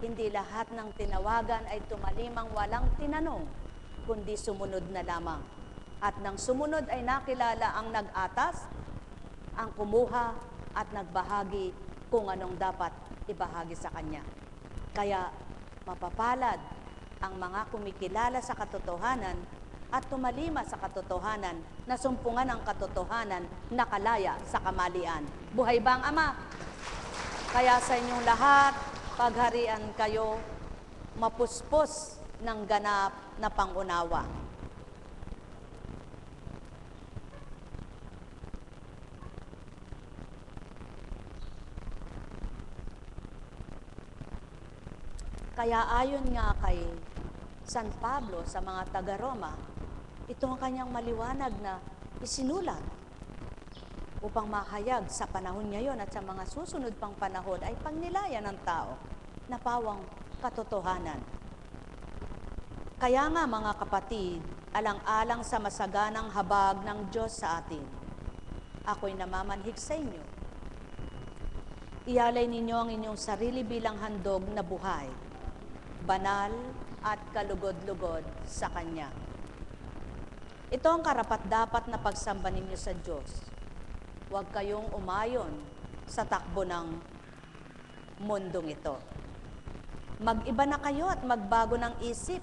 Hindi lahat ng tinawagan ay tumalimang walang tinanong, kundi sumunod na lamang. At nang sumunod ay nakilala ang nag-atas, ang kumuha at nagbahagi kung anong dapat ibahagi sa kanya. Kaya mapapalad ang mga kumikilala sa katotohanan at tumalima sa katotohanan, na sumpungan ang katotohanan, nakalaya sa kamalian. Buhay ba ang Ama? Kaya sa inyong lahat, pagharian kayo, mapuspos ng ganap na pangunawa. Kaya ayon nga kay San Pablo sa mga taga-Roma, ito ang kanyang maliwanag na isinulat upang mahayag sa panahon ngayon at sa mga susunod pang panahon ay pagnilayan ng tao na pawang katotohanan. Kaya nga mga kapatid, alang-alang sa masaganang habag ng Diyos sa atin, ako'y namamanhik sa inyo. Ialay ninyo ang inyong sarili bilang handog na buhay, banal at kalugod-lugod sa Kanya. Ito ang karapat-dapat na pagsamba ninyo sa Diyos. Huwag kayong umayon sa takbo ng mundong ito. Mag-iba na kayo at magbago ng isip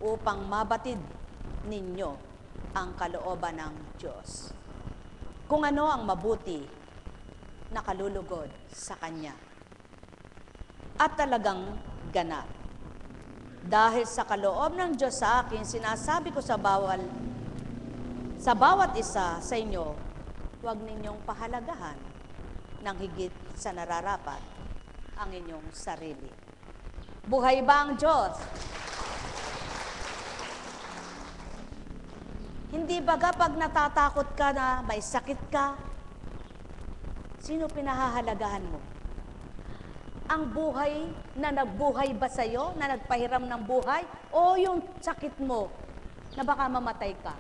upang mabatid ninyo ang kalooban ng Diyos. Kung ano ang mabuti na kalulugod sa Kanya. At talagang ganap. Dahil sa kaloob ng Diyos sa akin, sinasabi ko sa bawat isa sa inyo, huwag ninyong pahalagahan ng higit sa nararapat ang inyong sarili. Buhay ba ang Diyos? Hindi ba kapag natatakot ka na may sakit ka, sino pinahahalagahan mo? Ang buhay na nagbuhay ba sa'yo, na nagpahiram ng buhay, o yung sakit mo na baka mamatay ka?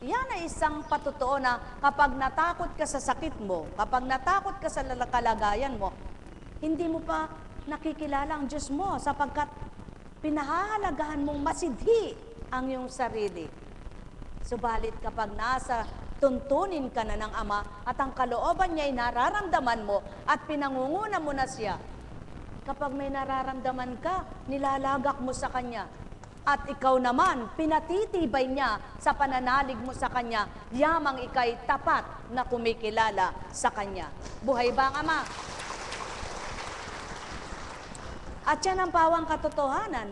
Yan ay isang patotoo na kapag natakot ka sa sakit mo, kapag natakot ka sa kalagayan mo, hindi mo pa nakikilala ang Diyos mo sapagkat pinahahalagahan mong masidhi ang iyong sarili. Subalit kapag nasa tuntunin ka na ng Ama at ang kalooban niya ay nararamdaman mo at pinangunguna mo na siya, kapag may nararamdaman ka, nilalagak mo sa Kanya. At ikaw naman, pinatitibay niya sa pananalig mo sa Kanya, yamang ika'y tapat na kumikilala sa Kanya. Buhay ba ang Ama? At yan ang pawang katotohanan.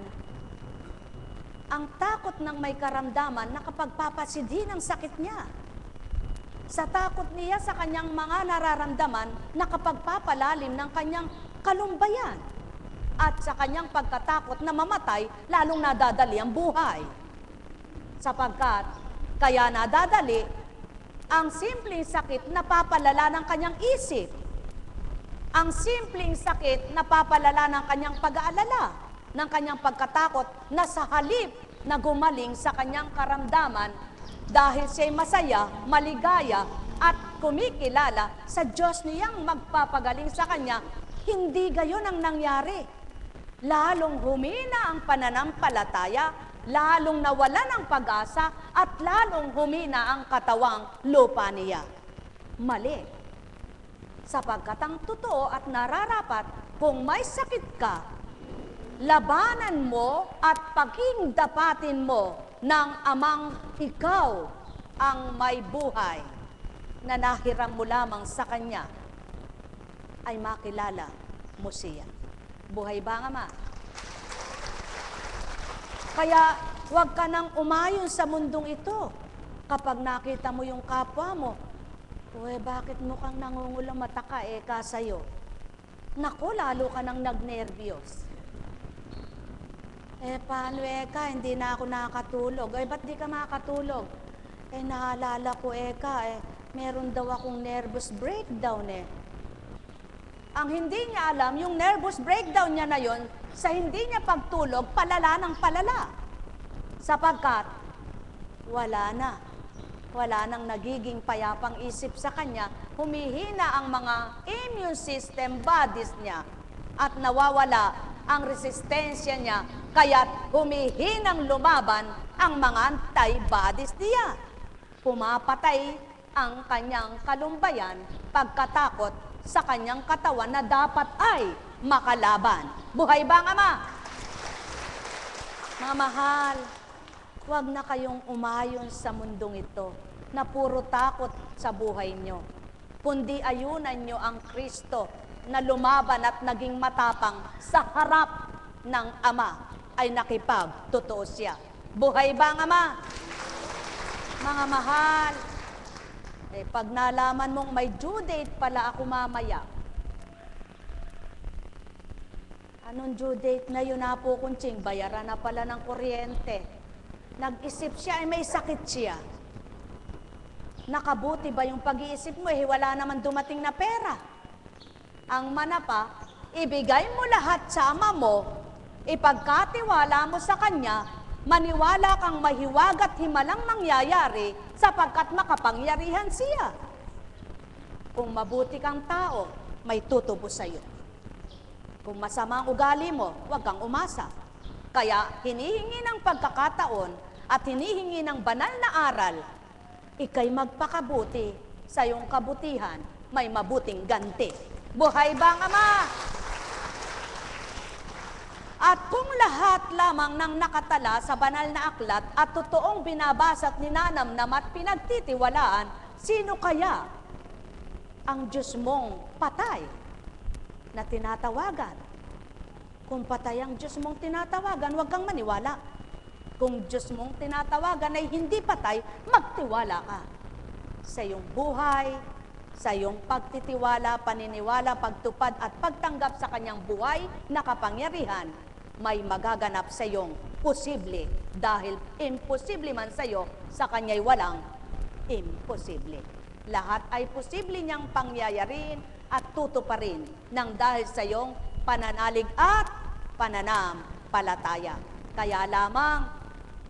Ang takot ng may karamdaman na kapag papasidhi ng sakit niya. Sa takot niya sa kanyang mga nararamdaman na kapag papalalim ng kanyang kalumbayan. At sa kanyang pagkatakot na mamatay, lalong nadadali ang buhay. Sapagkat, kaya nadadali, ang simpleng sakit na papalala ng kanyang isip. Ang simpleng sakit na papalala ng kanyang pag-aalala, ng kanyang pagkatakot na sa halip na gumaling sa kanyang karamdaman dahil siya'y masaya, maligaya at kumikilala sa Diyos niyang magpapagaling sa kanya, hindi gayon ang nangyari. Lalong humina ang pananampalataya, lalong nawala ng pag-asa, at lalong humina ang katawang lupa niya. Mali. Sapagkat ang totoo at nararapat, kung may sakit ka, labanan mo at paghindapatin mo ng Amang ikaw ang may buhay na nahiram mo lamang sa Kanya ay makilala mo siya. Buhay ba ang Ama? Kaya huwag ka nang umayon sa mundong ito. Kapag nakita mo yung kapwa mo, bakit mukhang nangungulang mata ka sa'yo? Naku, lalo ka nang nagnervyos. Paano Eka, hindi na ako nakakatulog. Ba't di ka makakatulog? Naalala ko Eka, meron daw akong nervous breakdown Ang hindi niya alam, yung nervous breakdown niya na yon, sa hindi niya pagtulog, palala ng palala. Sapagkat, wala nang nagiging payapang isip sa kanya, humihina ang mga immune system bodies niya. at nawawala ang resistensya niya, kaya't humihinang lumaban ang mga antibodies niya. Pumapatay ang kanyang kalumbayan, pagkatakot sa kanyang katawan na dapat ay makalaban. Buhay ba ang Ama? Mga mahal, huwag na kayong umayon sa mundong ito na puro takot sa buhay nyo, kundi ayunan nyo ang Kristo na lumaban at naging matapang sa harap ng Ama ay nakipagtotoo siya. Buhay ba ang Ama? Mga mahal, pag nalaman mong may due date pala ako mamaya, anong due date na yun na po, Kunching? Bayaran na pala ng kuryente. Nag-isip siya, ay may sakit siya. Nakabuti ba yung pag-iisip mo? Wala naman dumating na pera. Ang manapa, ibigay mo lahat sa Ama mo, ipagkatiwala mo sa Kanya, maniwala kang mahiwag at himalang mangyayari sapagkat makapangyarihan siya. Kung mabuti kang tao, may tutubo sa iyo. Kung masama ang ugali mo, huwag kang umasa. Kaya hinihingi ng pagkakataon at hinihingi ng banal na aral, ika'y magpakabuti sa iyong kabutihan, may mabuting ganti. Buhay ba ang Ama? At kung lahat lamang ng nakatala sa banal na aklat at totoong binabasa at ninanamnam at pinagtitiwalaan, sino kaya ang Diyos mong patay na tinatawagan? Kung patay ang Diyos mong tinatawagan, huwag kang maniwala. Kung Diyos mong tinatawagan ay hindi patay, magtiwala ka sa iyong buhay, sa iyong pagtitiwala, paniniwala, pagtupad at pagtanggap sa kanyang buhay na kapangyarihan, may magaganap sa iyong posible. Dahil imposible man sa iyo, sa kanya'y walang imposible. Lahat ay posible niyang pangyayarin at tutuparin ng dahil sa iyong pananalig at pananampalataya. Kaya lamang,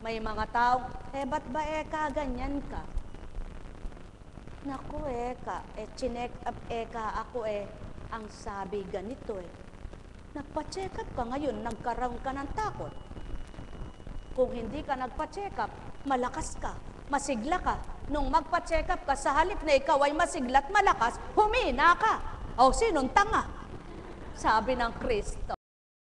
may mga tao, ba't ba ganyan ka? Naku chinek up ako ang sabi ganito Nagpa-check up ka ngayon, nagkaroon ka ng takot. Kung hindi ka nagpa-check up, malakas ka, masigla ka. Nung magpa-check up ka, sa halip na ikaw ay masigla at malakas, humina ka. O sinong tanga? Sabi ng Kristo.